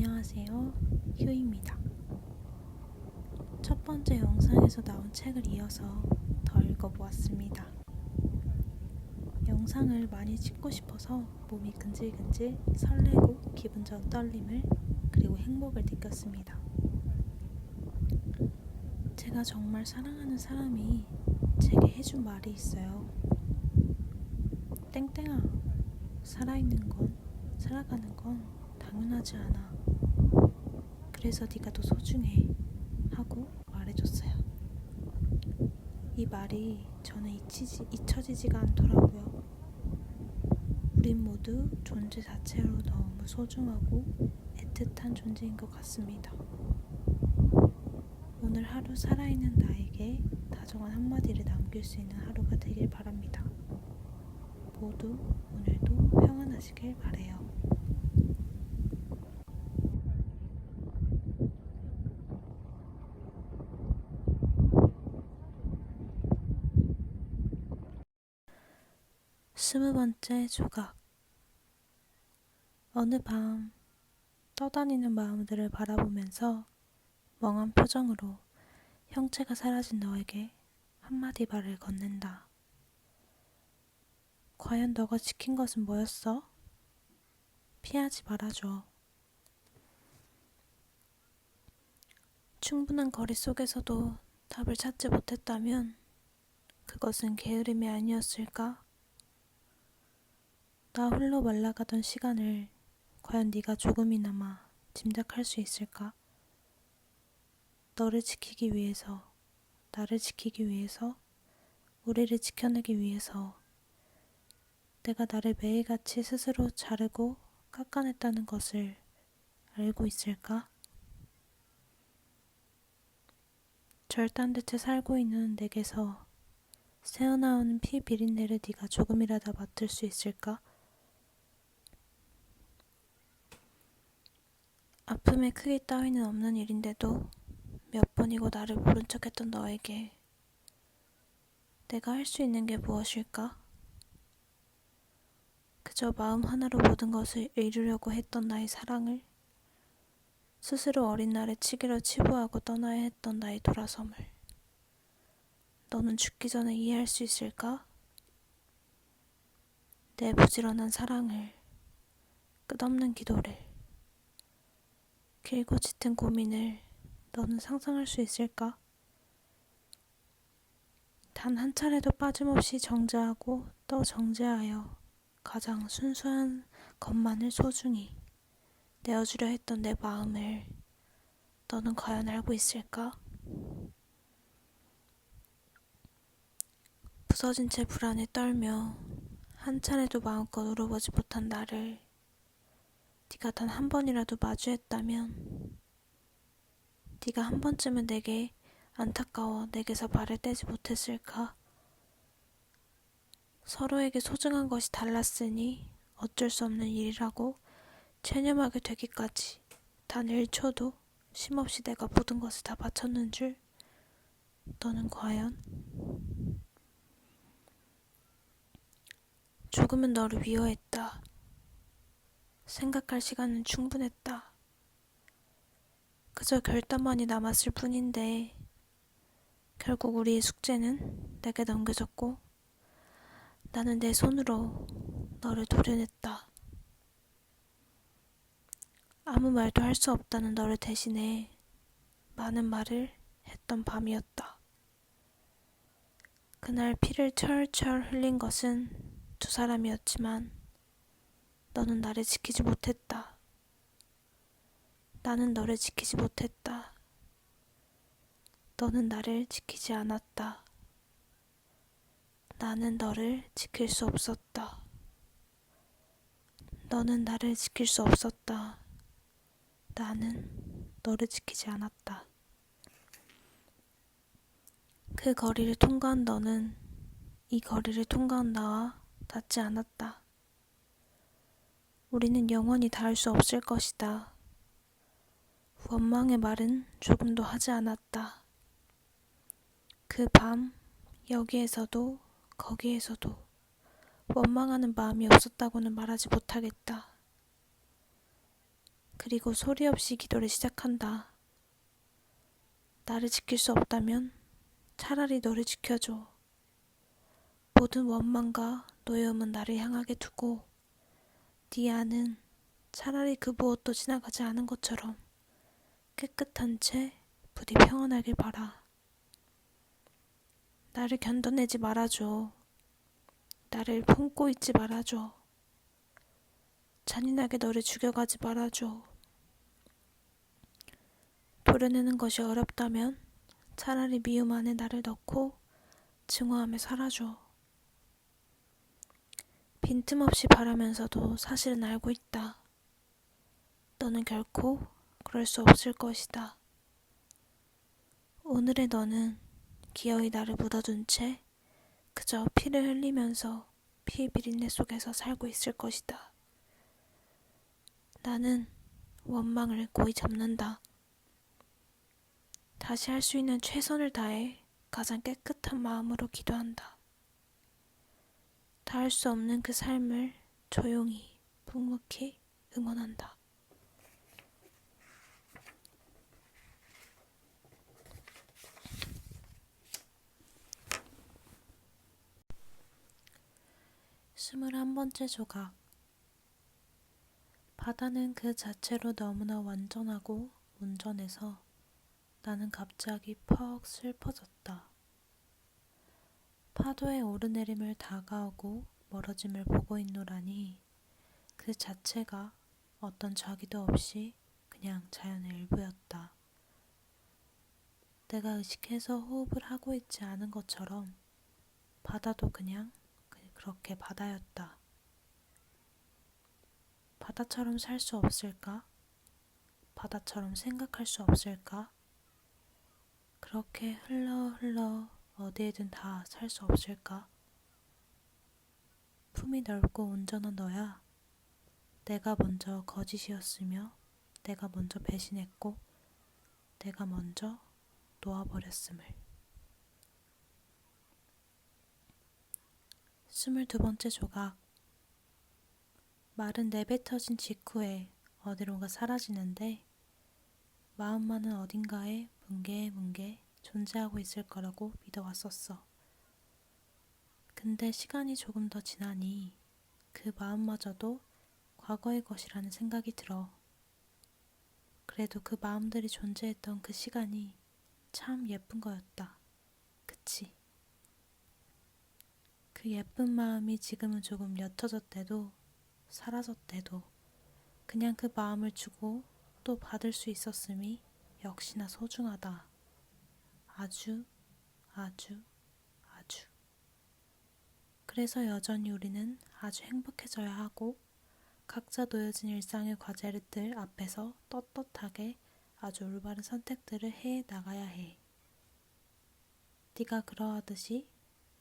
안녕하세요. 휴입니다. 첫 번째 영상에서 나온 책을 이어서 더 읽어보았습니다. 영상을 많이 찍고 싶어서 몸이 근질근질 설레고 기분 좋은 떨림을 그리고 행복을 느꼈습니다. 제가 정말 사랑하는 사람이 제게 해준 말이 있어요. 땡땡아, 살아있는 건 살아가는 건 당연하지 않아. 그래서 네가 더 소중해 하고 말해줬어요. 이 말이 저는 잊혀지지가 않더라고요. 우린 모두 존재 자체로 너무 소중하고 애틋한 존재인 것 같습니다. 오늘 하루 살아있는 나에게 다정한 한마디를 남길 수 있는 하루가 되길 바랍니다. 모두 오늘도 평안하시길 바래요. 스무 번째 조각. 어느 밤 떠다니는 마음들을 바라보면서 멍한 표정으로 형체가 사라진 너에게 한마디 말을 건넨다. 과연 너가 지킨 것은 뭐였어? 피하지 말아줘. 충분한 거리 속에서도 답을 찾지 못했다면 그것은 게으름이 아니었을까? 나 홀로 말라가던 시간을 과연 네가 조금이나마 짐작할 수 있을까? 너를 지키기 위해서, 나를 지키기 위해서, 우리를 지켜내기 위해서 내가 나를 매일같이 스스로 자르고 깎아냈다는 것을 알고 있을까? 절단 듯이 살고 있는 내게서 새어나오는 피 비린내를 네가 조금이라도 맡을 수 있을까? 아픔의 크기 따위는 없는 일인데도 몇 번이고 나를 모른 척했던 너에게 내가 할 수 있는 게 무엇일까? 그저 마음 하나로 모든 것을 이루려고 했던 나의 사랑을 스스로 어린 날에 치기로 치부하고 떠나야 했던 나의 돌아섬을 너는 죽기 전에 이해할 수 있을까? 내 부지런한 사랑을, 끝없는 기도를, 길고 짙은 고민을 너는 상상할 수 있을까? 단 한 차례도 빠짐없이 정제하고 또 정제하여 가장 순수한 것만을 소중히 내어주려 했던 내 마음을 너는 과연 알고 있을까? 부서진 채 불안에 떨며 한 차례도 마음껏 울어보지 못한 나를 네가 단 한 번이라도 마주했다면 네가 한 번쯤은 내게 안타까워 내게서 말을 떼지 못했을까? 서로에게 소중한 것이 달랐으니 어쩔 수 없는 일이라고 체념하게 되기까지 단 1초도 쉼없이 내가 모든 것을 다 바쳤는 줄 너는 과연? 조금은 너를 미워했다. 생각할 시간은 충분했다. 그저 결단만이 남았을 뿐인데 결국 우리의 숙제는 내게 넘겨졌고 나는 내 손으로 너를 도려냈다. 아무 말도 할 수 없다는 너를 대신해 많은 말을 했던 밤이었다. 그날 피를 철철 흘린 것은 두 사람이었지만 너는 나를 지키지 못했다. 나는 너를 지키지 못했다. 너는 나를 지키지 않았다. 나는 너를 지킬 수 없었다. 너는 나를 지킬 수 없었다. 나는 너를 지키지 않았다. 그 거리를 통과한 너는 이 거리를 통과한 나와 닿지 않았다. 우리는 영원히 닿을 수 없을 것이다. 원망의 말은 조금도 하지 않았다. 그 밤 여기에서도 거기에서도 원망하는 마음이 없었다고는 말하지 못하겠다. 그리고 소리 없이 기도를 시작한다. 나를 지킬 수 없다면 차라리 너를 지켜줘. 모든 원망과 노여움은 나를 향하게 두고 네 안은 차라리 그 무엇도 지나가지 않은 것처럼 깨끗한 채 부디 평안하길 바라. 나를 견뎌내지 말아줘. 나를 품고 있지 말아줘. 잔인하게 너를 죽여가지 말아줘. 도려내는 것이 어렵다면 차라리 미움 안에 나를 넣고 증오함에 살아줘. 빈틈없이 바라면서도 사실은 알고 있다. 너는 결코 그럴 수 없을 것이다. 오늘의 너는 기어이 나를 묻어둔 채 그저 피를 흘리면서 피의 비린내 속에서 살고 있을 것이다. 나는 원망을 고이 잡는다. 다시 할 수 있는 최선을 다해 가장 깨끗한 마음으로 기도한다. 다 할 수 없는 그 삶을 조용히 묵묵히 응원한다. 스물한 번째 조각. 바다는 그 자체로 너무나 완전하고 온전해서 나는 갑자기 퍽 슬퍼졌다. 파도의 오르내림을 다가오고 멀어짐을 보고 있노라니 그 자체가 어떤 자기도 없이 그냥 자연의 일부였다. 내가 의식해서 호흡을 하고 있지 않은 것처럼 바다도 그냥 그렇게 바다였다. 바다처럼 살 수 없을까? 바다처럼 생각할 수 없을까? 그렇게 흘러 어디에든 다 살 수 없을까? 품이 넓고 온전한 너야. 내가 먼저 거짓이었으며 내가 먼저 배신했고 내가 먼저 놓아버렸음을. 22번째 조각. 말은 내뱉어진 직후에 어디론가 사라지는데 마음만은 어딘가에 뭉게뭉게 존재하고 있을 거라고 믿어왔었어. 근데 시간이 조금 더 지나니 그 마음마저도 과거의 것이라는 생각이 들어. 그래도 그 마음들이 존재했던 그 시간이 참 예쁜 거였다. 그치? 그 예쁜 마음이 지금은 조금 옅어졌대도 사라졌대도 그냥 그 마음을 주고 또 받을 수 있었음이 역시나 소중하다. 아주 아주 아주. 그래서 여전히 우리는 아주 행복해져야 하고 각자 놓여진 일상의 과제들 앞에서 떳떳하게 아주 올바른 선택들을 해 나가야 해. 네가 그러하듯이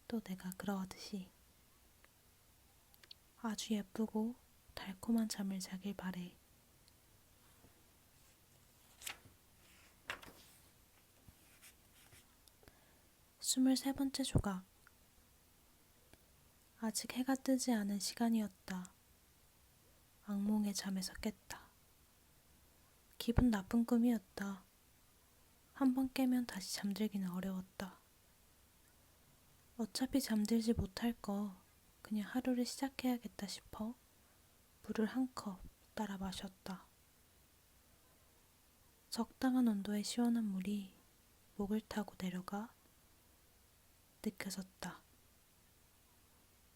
또 내가 그러하듯이. 아주 예쁘고 달콤한 잠을 자길 바래. 23번째 조각. 아직 해가 뜨지 않은 시간이었다. 악몽의 잠에서 깼다. 기분 나쁜 꿈이었다. 한 번 깨면 다시 잠들기는 어려웠다. 어차피 잠들지 못할 거 그냥 하루를 시작해야겠다 싶어 물을 한 컵 따라 마셨다. 적당한 온도의 시원한 물이 목을 타고 내려가 느껴졌다.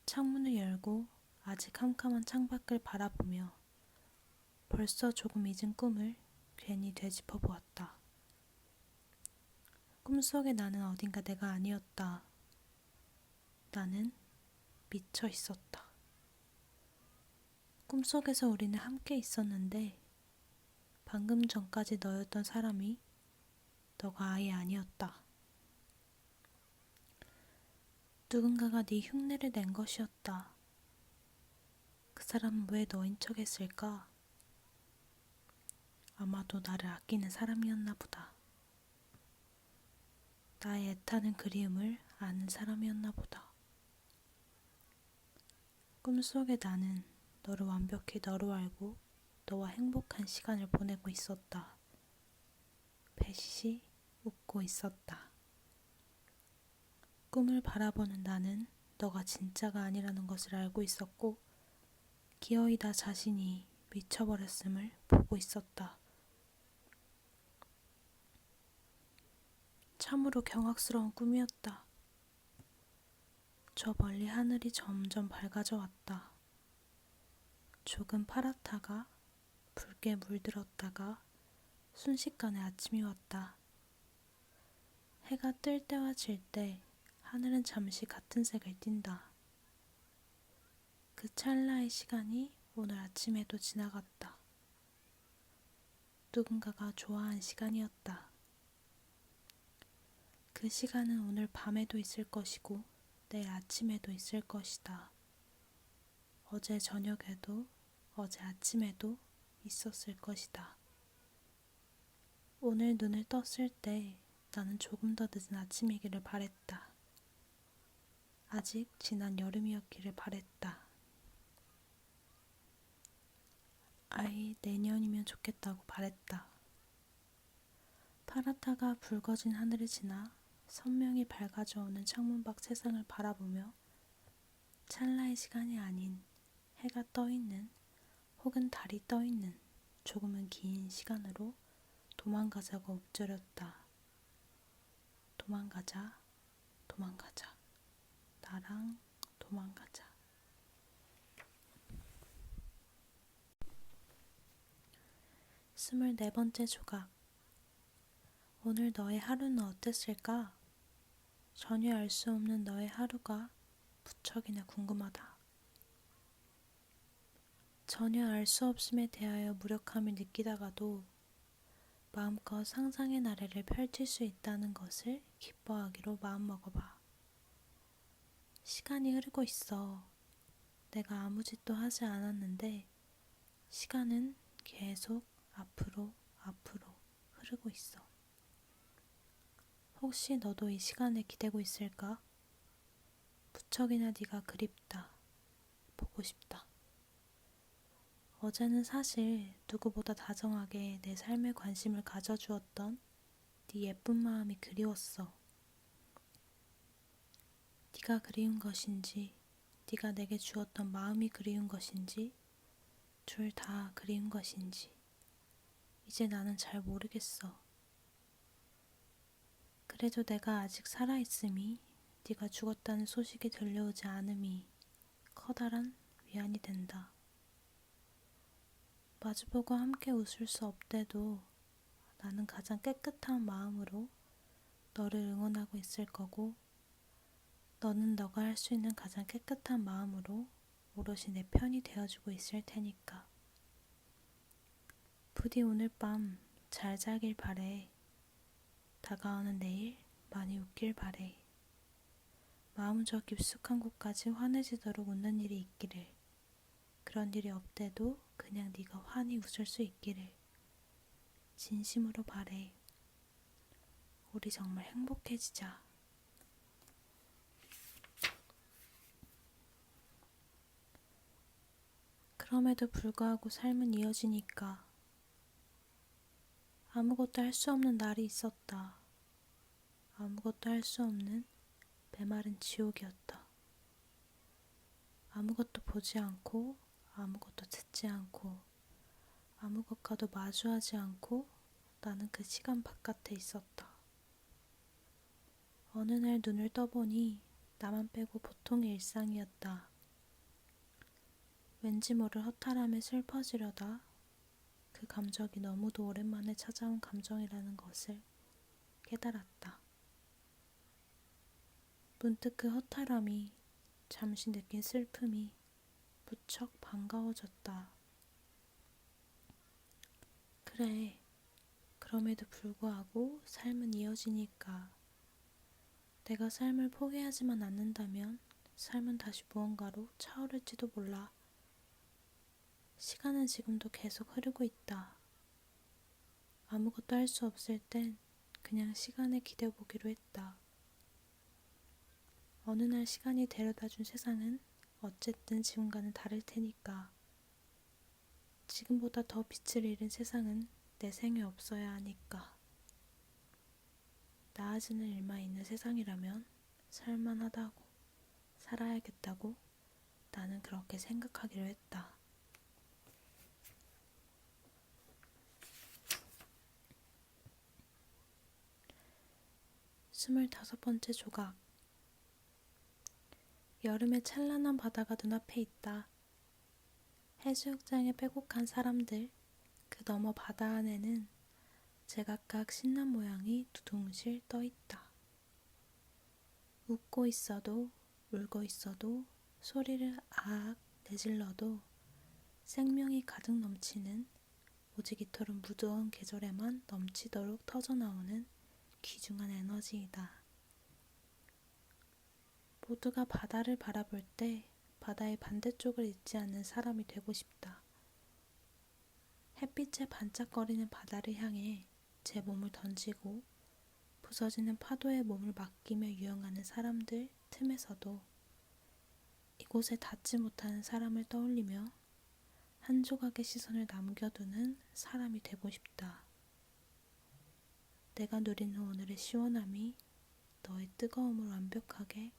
창문을 열고 아직 캄캄한 창밖을 바라보며 벌써 조금 잊은 꿈을 괜히 되짚어 보았다. 꿈속의 나는 어딘가 내가 아니었다. 나는 미쳐 있었다. 꿈속에서 우리는 함께 있었는데 방금 전까지 너였던 사람이 너가 아예 아니었다. 누군가가 네 흉내를 낸 것이었다. 그 사람은 왜 너인 척 했을까? 아마도 나를 아끼는 사람이었나 보다. 나의 애타는 그리움을 아는 사람이었나 보다. 꿈속의 나는 너를 완벽히 너로 알고 너와 행복한 시간을 보내고 있었다. 배시시 웃고 있었다. 꿈을 바라보는 나는 너가 진짜가 아니라는 것을 알고 있었고 기어이 나 자신이 미쳐버렸음을 보고 있었다. 참으로 경악스러운 꿈이었다. 저 멀리 하늘이 점점 밝아져 왔다. 조금 파랗다가 붉게 물들었다가 순식간에 아침이 왔다. 해가 뜰 때와 질 때 하늘은 잠시 같은 색을 띈다. 그 찰나의 시간이 오늘 아침에도 지나갔다. 누군가가 좋아한 시간이었다. 그 시간은 오늘 밤에도 있을 것이고 내일 아침에도 있을 것이다. 어제 저녁에도 어제 아침에도 있었을 것이다. 오늘 눈을 떴을 때 나는 조금 더 늦은 아침이기를 바랬다. 아직 지난 여름이었기를 바랬다. 아이 내년이면 좋겠다고 바랬다. 파랗다가 붉어진 하늘을 지나 선명히 밝아져 오는 창문 밖 세상을 바라보며 찰나의 시간이 아닌 해가 떠있는 혹은 달이 떠있는 조금은 긴 시간으로 도망가자고 엎드렸다. 도망가자, 도망가자. 나랑 도망가자. 24번째 조각. 오늘 너의 하루는 어땠을까? 전혀 알 수 없는 너의 하루가 무척이나 궁금하다. 전혀 알 수 없음에 대하여 무력함을 느끼다가도 마음껏 상상의 나래를 펼칠 수 있다는 것을 기뻐하기로 마음먹어봐. 시간이 흐르고 있어. 내가 아무 짓도 하지 않았는데 시간은 계속 앞으로 흐르고 있어. 혹시 너도 이 시간에 기대고 있을까? 무척이나 네가 그립다. 보고 싶다. 어제는 사실 누구보다 다정하게 내 삶에 관심을 가져주었던 네 예쁜 마음이 그리웠어. 네가 그리운 것인지 네가 내게 주었던 마음이 그리운 것인지 둘 다 그리운 것인지 이제 나는 잘 모르겠어. 그래도 내가 아직 살아있음이 네가 죽었다는 소식이 들려오지 않음이 커다란 위안이 된다. 마주보고 함께 웃을 수 없대도 나는 가장 깨끗한 마음으로 너를 응원하고 있을 거고 너는 너가 할 수 있는 가장 깨끗한 마음으로 오롯이 내 편이 되어주고 있을 테니까. 부디 오늘 밤 잘 자길 바래. 다가오는 내일 많이 웃길 바래. 마음 저 깊숙한 곳까지 환해지도록 웃는 일이 있기를. 그런 일이 없대도 그냥 네가 환히 웃을 수 있기를. 진심으로 바래. 우리 정말 행복해지자. 그럼에도 불구하고 삶은 이어지니까 아무것도 할 수 없는 날이 있었다. 아무것도 할 수 없는 메마른 지옥이었다. 아무것도 보지 않고 아무것도 듣지 않고 아무것과도 마주하지 않고 나는 그 시간 바깥에 있었다. 어느 날 눈을 떠보니 나만 빼고 보통의 일상이었다. 왠지 모를 허탈함에 슬퍼지려다 그 감정이 너무도 오랜만에 찾아온 감정이라는 것을 깨달았다. 문득 그 허탈함이 잠시 느낀 슬픔이 무척 반가워졌다. 그래, 그럼에도 불구하고 삶은 이어지니까 내가 삶을 포기하지만 않는다면 삶은 다시 무언가로 차오를지도 몰라. 시간은 지금도 계속 흐르고 있다. 아무것도 할 수 없을 땐 그냥 시간에 기대보기로 했다. 어느 날 시간이 데려다준 세상은 어쨌든 지금과는 다를 테니까. 지금보다 더 빛을 잃은 세상은 내 생에 없어야 하니까. 나아지는 일만 있는 세상이라면 살만하다고, 살아야겠다고 나는 그렇게 생각하기로 했다. 25번째 조각. 여름의 찬란한 바다가 눈앞에 있다. 해수욕장에 빼곡한 사람들, 그 너머 바다 안에는 제각각 신난 모양이 두둥실 떠있다. 웃고 있어도 울고 있어도 소리를 아악 내질러도 생명이 가득 넘치는, 오직 이토록 무더운 계절에만 넘치도록 터져나오는 귀중한 에너지이다. 모두가 바다를 바라볼 때 바다의 반대쪽을 잊지 않는 사람이 되고 싶다. 햇빛에 반짝거리는 바다를 향해 제 몸을 던지고 부서지는 파도에 몸을 맡기며 유영하는 사람들 틈에서도 이곳에 닿지 못하는 사람을 떠올리며 한 조각의 시선을 남겨두는 사람이 되고 싶다. 내가 누리는 오늘의 시원함이 너의 뜨거움을 완벽하게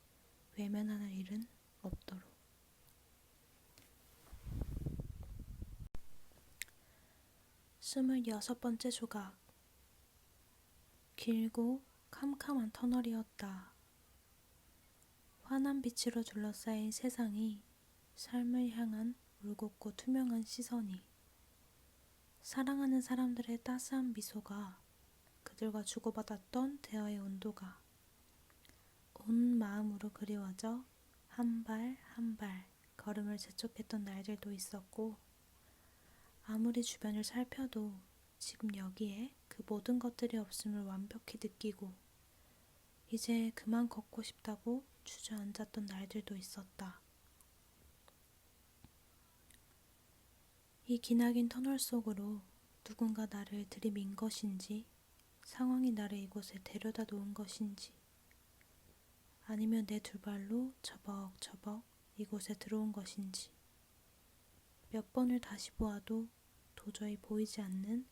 외면하는 일은 없도록. 26번째 조각. 길고 캄캄한 터널이었다. 환한 빛으로 둘러싸인 세상이, 삶을 향한 울곧고 투명한 시선이, 사랑하는 사람들의 따스한 미소가, 그들과 주고받았던 대화의 온도가 온 마음으로 그리워져 한 발 한 발 걸음을 재촉했던 날들도 있었고, 아무리 주변을 살펴도 지금 여기에 그 모든 것들이 없음을 완벽히 느끼고 이제 그만 걷고 싶다고 주저앉았던 날들도 있었다. 이 기나긴 터널 속으로 누군가 나를 들이민 것인지, 상황이 나를 이곳에 데려다 놓은 것인지, 아니면 내 두 발로 처벅처벅 이곳에 들어온 것인지, 몇 번을 다시 보아도 도저히 보이지 않는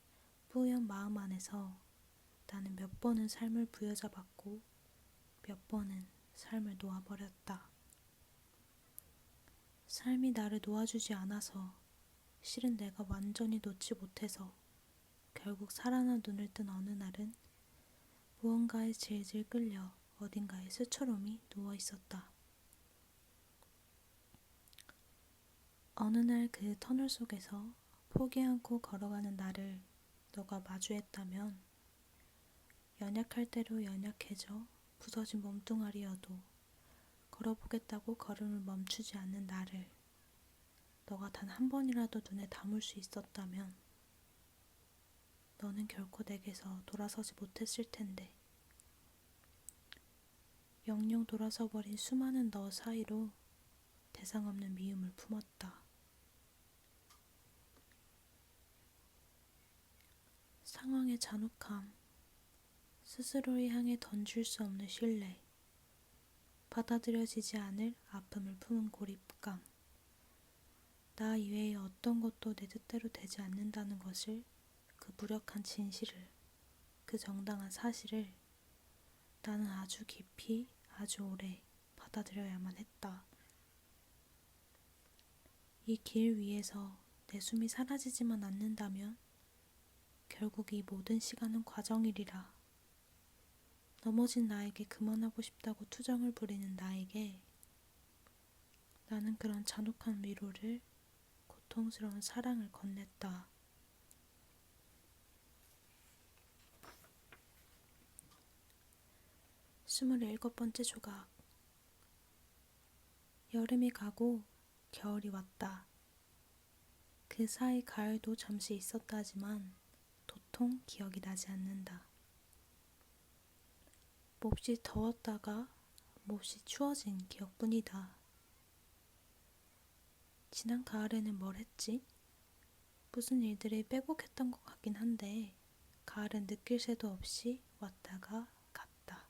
뿌연 마음 안에서 나는 몇 번은 삶을 부여잡았고 몇 번은 삶을 놓아버렸다. 삶이 나를 놓아주지 않아서, 실은 내가 완전히 놓지 못해서 결국 살아나 눈을 뜬 어느 날은 무언가에 질질 끌려 어딘가에 스스럼이 누워 있었다. 어느 날 그 터널 속에서 포기 않고 걸어가는 나를 너가 마주했다면, 연약할 대로 연약해져 부서진 몸뚱아리여도 걸어보겠다고 걸음을 멈추지 않는 나를 너가 단 한 번이라도 눈에 담을 수 있었다면, 너는 결코 내게서 돌아서지 못했을 텐데. 영영 돌아서 버린 수많은 너 사이로 대상 없는 미움을 품었다. 상황의 잔혹함, 스스로를 향해 던질 수 없는 신뢰, 받아들여지지 않을 아픔을 품은 고립감, 나 이외의 어떤 것도 내 뜻대로 되지 않는다는 것을, 그 무력한 진실을, 그 정당한 사실을 나는 아주 깊이, 아주 오래 받아들여야만 했다. 이 길 위에서 내 숨이 사라지지만 않는다면 결국 이 모든 시간은 과정이리라. 넘어진 나에게 그만하고 싶다고 투정을 부리는 나에게 나는 그런 잔혹한 위로를, 고통스러운 사랑을 건넸다. 27번째 조각. 여름이 가고 겨울이 왔다. 그 사이 가을도 잠시 있었다지만 도통 기억이 나지 않는다. 몹시 더웠다가 몹시 추워진 기억뿐이다. 지난 가을에는 뭘 했지? 무슨 일들이 빼곡했던 것 같긴 한데 가을은 느낄 새도 없이 왔다가 갔다.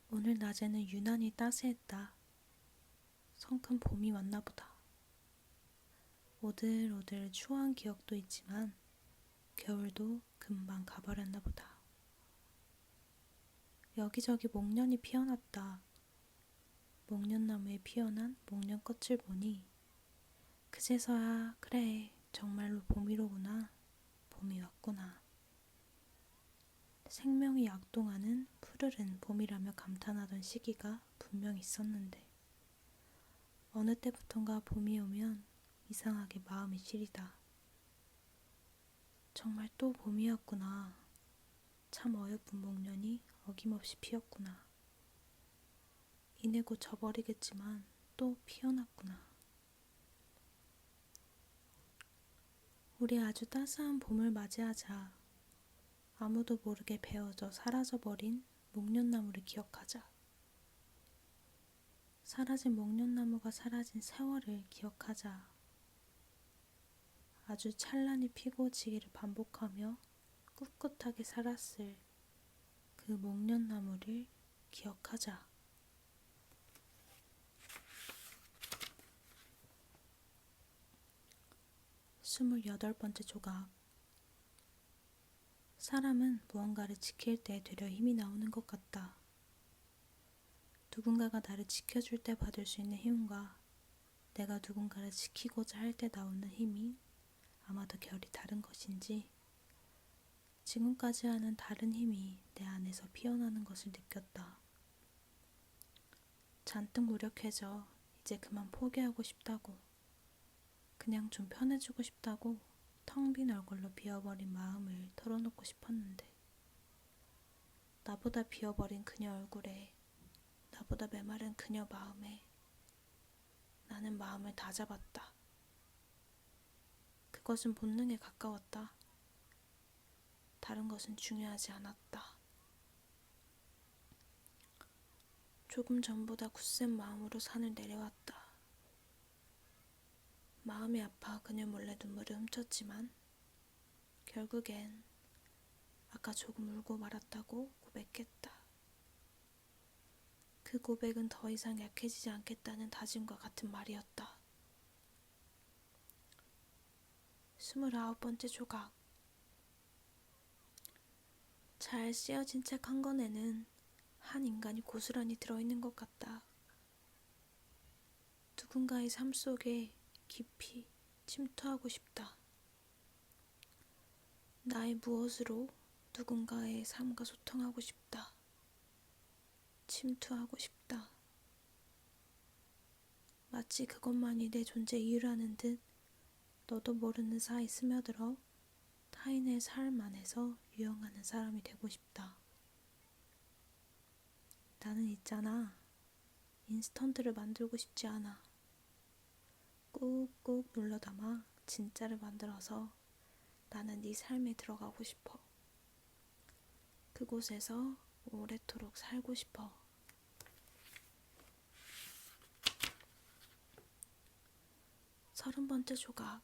오늘 낮에는 유난히 따스했다. 성큼 봄이 왔나 보다. 오들오들 추워한 기억도 있지만 겨울도 금방 가버렸나 보다. 여기저기 목련이 피어났다. 목련나무에 피어난 목련꽃을 보니 그제서야 그래 정말로 봄이로구나. 봄이 왔구나. 생명이 약동하는 푸르른 봄이라며 감탄하던 시기가 분명 있었는데 어느 때부턴가 봄이 오면 이상하게 마음이 시리다. 정말 또 봄이었구나. 참 어여쁜 목련이 어김없이 피었구나. 이내 곧 져버리겠지만 또 피어났구나. 우리 아주 따스한 봄을 맞이하자. 아무도 모르게 베어져 사라져버린 목련나무를 기억하자. 사라진 목련나무가 사라진 세월을 기억하자. 아주 찬란히 피고 지기를 반복하며 꿋꿋하게 살았을 그 목련나무를 기억하자. 28번째 조각. 사람은 무언가를 지킬 때 되려 힘이 나오는 것 같다. 누군가가 나를 지켜줄 때 받을 수 있는 힘과 내가 누군가를 지키고자 할 때 나오는 힘이 아마도 결이 다른 것인지 지금까지와는 다른 힘이 내 안에서 피어나는 것을 느꼈다. 잔뜩 무력해져 이제 그만 포기하고 싶다고, 그냥 좀 편해지고 싶다고 텅 빈 얼굴로 비어버린 마음을 털어놓고 싶었는데 나보다 비어버린 그녀 얼굴에, 나보다 메마른 그녀 마음에 나는 마음을 다 잡았다. 그것은 본능에 가까웠다. 다른 것은 중요하지 않았다. 조금 전보다 굳센 마음으로 산을 내려왔다. 마음이 아파 그녀 몰래 눈물을 훔쳤지만 결국엔 아까 조금 울고 말았다고 고백했다. 그 고백은 더 이상 약해지지 않겠다는 다짐과 같은 말이었다. 29번째 조각. 잘 쓰여진 책 한 권에는 한 인간이 고스란히 들어있는 것 같다. 누군가의 삶 속에 깊이 침투하고 싶다. 나의 무엇으로 누군가의 삶과 소통하고 싶다. 침투하고 싶다. 마치 그것만이 내 존재 이유라는 듯 너도 모르는 사이 스며들어 타인의 삶 안에서 유영하는 사람이 되고 싶다. 나는 있잖아. 인스턴트를 만들고 싶지 않아. 꾹꾹 눌러 담아 진짜를 만들어서 나는 네 삶에 들어가고 싶어. 그곳에서 오래도록 살고 싶어. 30번째 조각.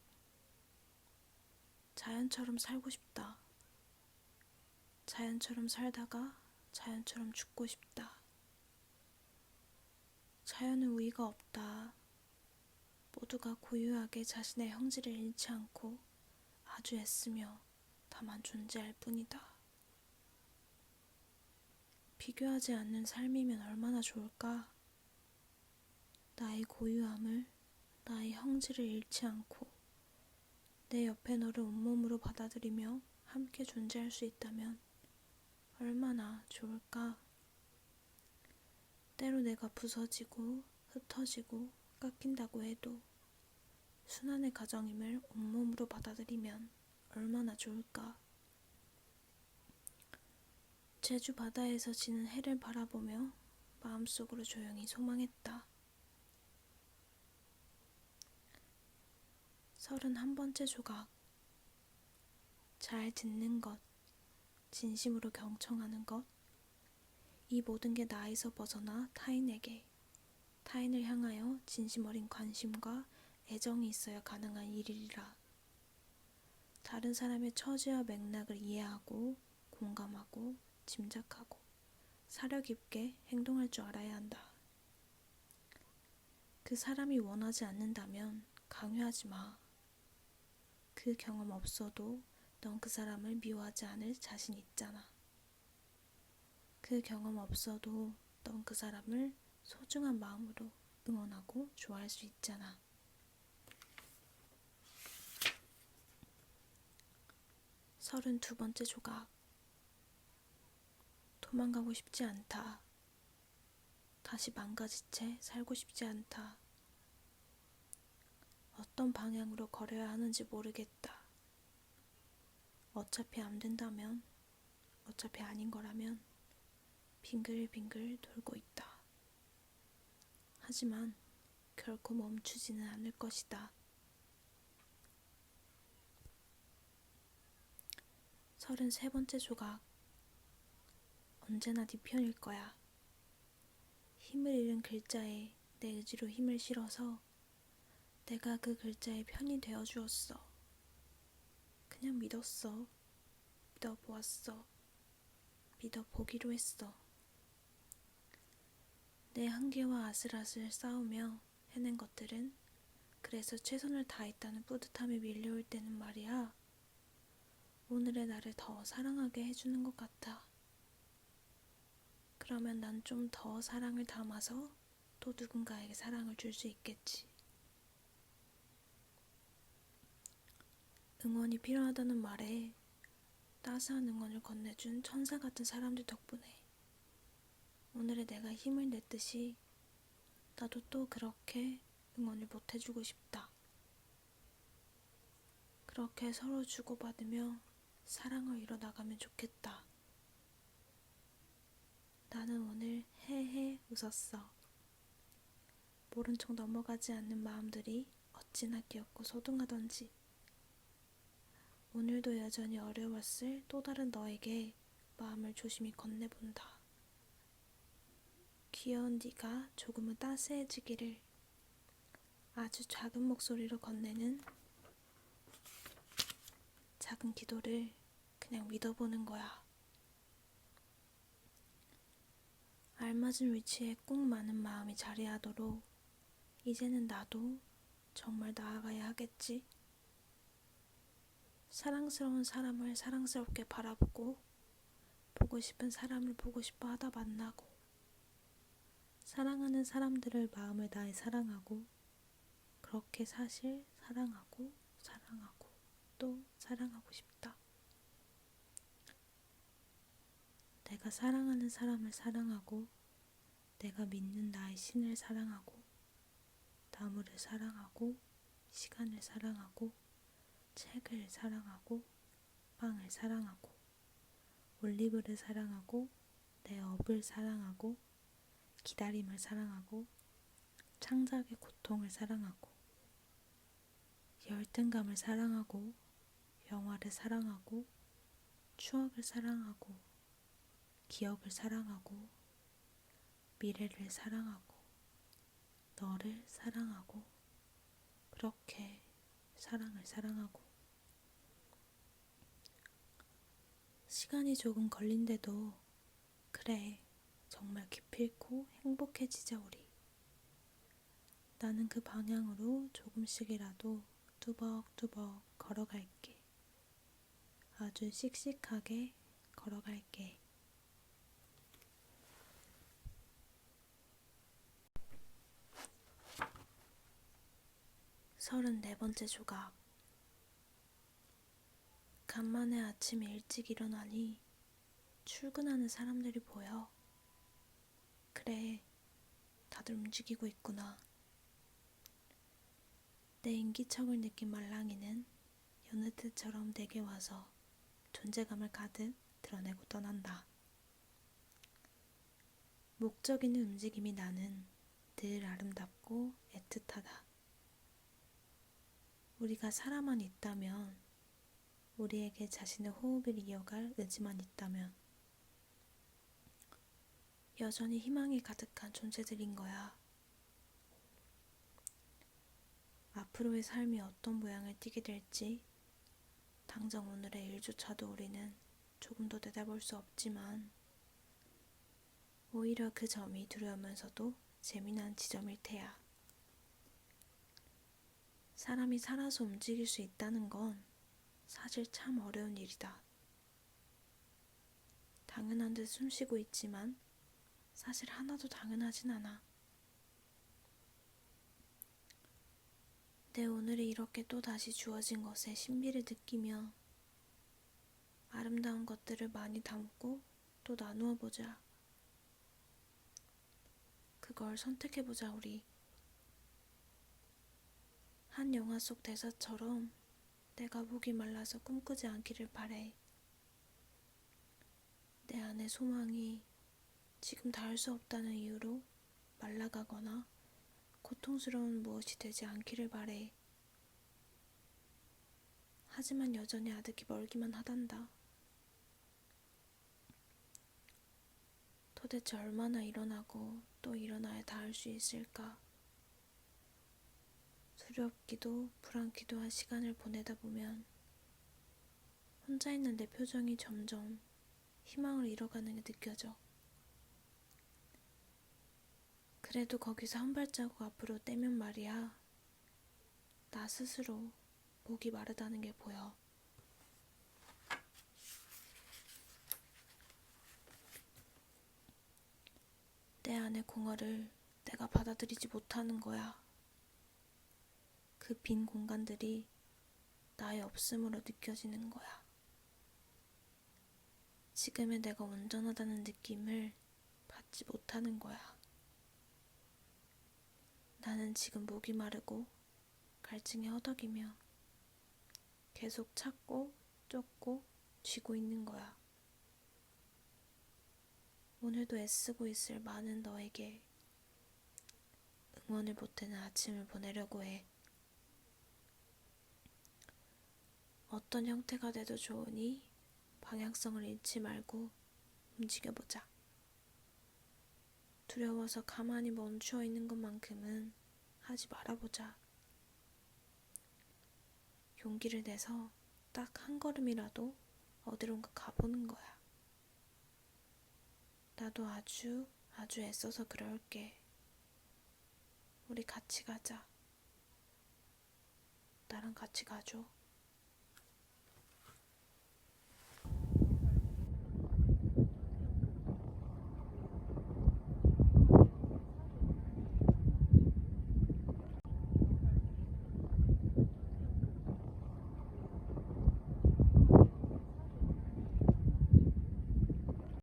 자연처럼 살고 싶다. 자연처럼 살다가 자연처럼 죽고 싶다. 자연은 우위가 없다. 모두가 고유하게 자신의 형질을 잃지 않고 아주 애쓰며 다만 존재할 뿐이다. 비교하지 않는 삶이면 얼마나 좋을까? 나의 고유함을, 나의 형질을 잃지 않고 내 옆에 너를 온몸으로 받아들이며 함께 존재할 수 있다면 얼마나 좋을까? 때로 내가 부서지고 흩어지고 깎인다고 해도 순환의 과정임을 온몸으로 받아들이면 얼마나 좋을까? 제주 바다에서 지는 해를 바라보며 마음속으로 조용히 소망했다. 31번째 조각. 잘 듣는 것, 진심으로 경청하는 것, 이 모든 게 나에서 벗어나 타인에게, 타인을 향하여 진심 어린 관심과 애정이 있어야 가능한 일이라. 다른 사람의 처지와 맥락을 이해하고 공감하고 짐작하고 사려 깊게 행동할 줄 알아야 한다. 그 사람이 원하지 않는다면 강요하지 마. 그 경험 없어도 넌 그 사람을 미워하지 않을 자신 있잖아. 그 경험 없어도 넌 그 사람을 소중한 마음으로 응원하고 좋아할 수 있잖아. 32번째 조각. 도망가고 싶지 않다. 다시 망가진 채 살고 싶지 않다. 어떤 방향으로 걸어야 하는지 모르겠다. 어차피 안 된다면, 어차피 아닌 거라면 빙글빙글 돌고 있다. 하지만 결코 멈추지는 않을 것이다. 33번째 조각. 언제나 네 편일 거야. 힘을 잃은 글자에 내 의지로 힘을 실어서 내가 그 글자의 편이 되어 주었어. 그냥 믿었어. 믿어보았어. 믿어보기로 했어. 내 한계와 아슬아슬 싸우며 해낸 것들은 그래서 최선을 다했다는 뿌듯함이 밀려올 때는 말이야. 오늘의 나를 더 사랑하게 해주는 것 같아. 그러면 난 좀 더 사랑을 담아서 또 누군가에게 사랑을 줄 수 있겠지. 응원이 필요하다는 말에 따스한 응원을 건네준 천사 같은 사람들 덕분에 오늘의 내가 힘을 냈듯이 나도 또 그렇게 응원을 보태주고 싶다. 그렇게 서로 주고받으며 사랑을 이뤄나가면 좋겠다. 나는 오늘 헤헤 웃었어. 모른 척 넘어가지 않는 마음들이 어찌나 귀엽고 소중하던지. 오늘도 여전히 어려웠을 또 다른 너에게 마음을 조심히 건네본다. 귀여운 네가 조금은 따스해지기를. 아주 작은 목소리로 건네는 작은 기도를 그냥 믿어보는 거야. 알맞은 위치에 꼭 맞는 마음이 자리하도록 이제는 나도 정말 나아가야 하겠지. 사랑스러운 사람을 사랑스럽게 바라보고 보고 싶은 사람을 보고 싶어 하다 만나고 사랑하는 사람들을 마음을 다해 사랑하고 그렇게 사실 사랑하고 사랑하고 또 사랑하고 싶다. 내가 사랑하는 사람을 사랑하고 내가 믿는 나의 신을 사랑하고 나무를 사랑하고 시간을 사랑하고 책을 사랑하고 빵을 사랑하고 올리브를 사랑하고 내 업을 사랑하고 기다림을 사랑하고 창작의 고통을 사랑하고 열등감을 사랑하고 영화를 사랑하고 추억을 사랑하고 기억을 사랑하고 미래를 사랑하고 너를 사랑하고 그렇게 사랑을 사랑하고 시간이 조금 걸린데도 그래 정말 기필코 행복해지자 우리. 나는 그 방향으로 조금씩이라도 뚜벅뚜벅 걸어갈게. 아주 씩씩하게 걸어갈게. 34번째 조각. 간만에 아침에 일찍 일어나니 출근하는 사람들이 보여. 그래, 다들 움직이고 있구나. 내 인기척을 느낀 말랑이는 여느 때처럼 내게 와서 존재감을 가득 드러내고 떠난다. 목적 있는 움직임이 나는 늘 아름답고 애틋하다. 우리가 살아만 있다면, 우리에게 자신의 호흡을 이어갈 의지만 있다면 여전히 희망이 가득한 존재들인 거야. 앞으로의 삶이 어떤 모양을 띠게 될지 당장 오늘의 일조차도 우리는 조금도 내다볼 수 없지만 오히려 그 점이 두려우면서도 재미난 지점일 테야. 사람이 살아서 움직일 수 있다는 건 사실 참 어려운 일이다. 당연한 듯 숨쉬고 있지만 사실 하나도 당연하진 않아. 내 오늘이 이렇게 또 다시 주어진 것에 신비를 느끼며 아름다운 것들을 많이 담고 또 나누어 보자. 그걸 선택해 보자, 우리. 한 영화 속 대사처럼 내가 목이 말라서 꿈꾸지 않기를 바래. 내 안의 소망이 지금 닿을 수 없다는 이유로 말라가거나 고통스러운 무엇이 되지 않기를 바래. 하지만 여전히 아득히 멀기만 하단다. 도대체 얼마나 일어나고 또 일어나야 닿을 수 있을까? 두렵기도 불안기도 한 시간을 보내다 보면 혼자 있는 내 표정이 점점 희망을 잃어가는 게 느껴져. 그래도 거기서 한 발자국 앞으로 떼면 말이야, 나 스스로 목이 마르다는 게 보여. 내 안의 공허를 내가 받아들이지 못하는 거야. 그 빈 공간들이 나의 없음으로 느껴지는 거야. 지금의 내가 온전하다는 느낌을 받지 못하는 거야. 나는 지금 목이 마르고 갈증에 허덕이며 계속 찾고 쫓고 쥐고 있는 거야. 오늘도 애쓰고 있을 많은 너에게 응원을 보태는 아침을 보내려고 해. 어떤 형태가 돼도 좋으니 방향성을 잃지 말고 움직여보자. 두려워서 가만히 멈추어 있는 것만큼은 하지 말아보자. 용기를 내서 딱 한 걸음이라도 어디론가 가보는 거야. 나도 아주 애써서 그럴게. 우리 같이 가자. 나랑 같이 가줘.